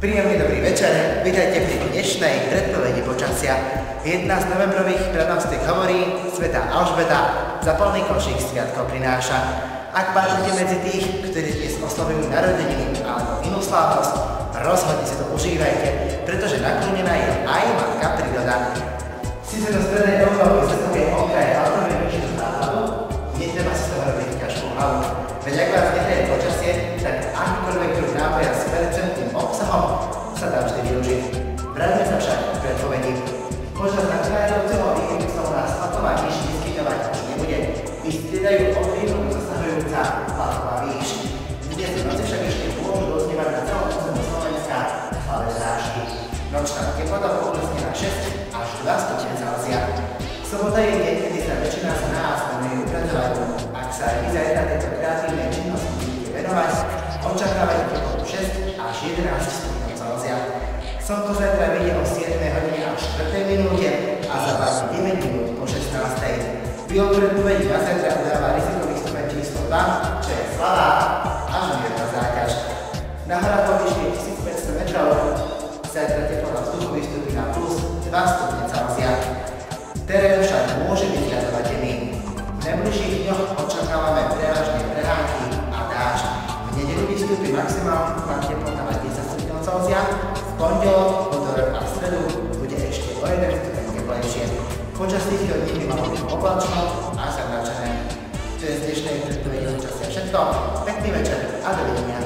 Príjemný dobrý večer, vítajte pri dnešnej predpovedi počasia. Jedna z novembrových prednostiek hovorí, svätá Alžbeta za plný košík sviatkov prináša. Ak patrite medzi tých, ktorí dnes oslovujú narodeniny alebo inú slávnosť, rozhodne si to užívajte, pretože naklonená je aj matka príroda. Sice do strednej Európy zastupuje okraje Altovej výšky z západu, netreba si z toho robiť ťažkú hlavu. Veď ak vás nechajé počasie, tak akýkoľvek druh nápoja s percentným obsahom sa dá vždy využiť. Vráťme sa však k predpovedi. Počas nadchádzajúceho víkendu sa u nás tlaková výš vyskytovať už nebude. Vystriedajú okrývnu zasahujúca tlaková výš. Dnes v noci však ešte môžu doznievať na celom území Slovenska slabé zrážky. Nočná teplota poklesne na 6 až 2 stupne Celzia. Sobota je deň, kedy sa väčšina z nás venuje upratovaniu. Ak sa aj vy zajtra tejto kreatívnej činnosti budete venovať, očakávajte teplotu 6 až 11 stupňov Celzia. Slnko zajtra vyjde o 7 hodine až 4 minúte a zapadne 9 minút po 16. Biol predpovedí na zajtra udáva rizikový stupeň číslo 2, čo je slabá až mierna záťaž. Na horách vo výške 1500 metrov zajtra teplota vzduchu vystúpi na plus 2 stupne Celzia. Terén však môže byť ľadovateľný. V najbližších dňoch očakávame prevažne prehánky a dážď. V nedeľu vystúpi maximálny teplota na 10 stupňov Celzia. V pondelok, utorok a stredu bude ešte o 1 stupeň teplejšie. Počas týchto dní by malo byť oblačno a zamračené. To je z dnešnej predpovedi počasia všetko. Pekný večer a dovidenia.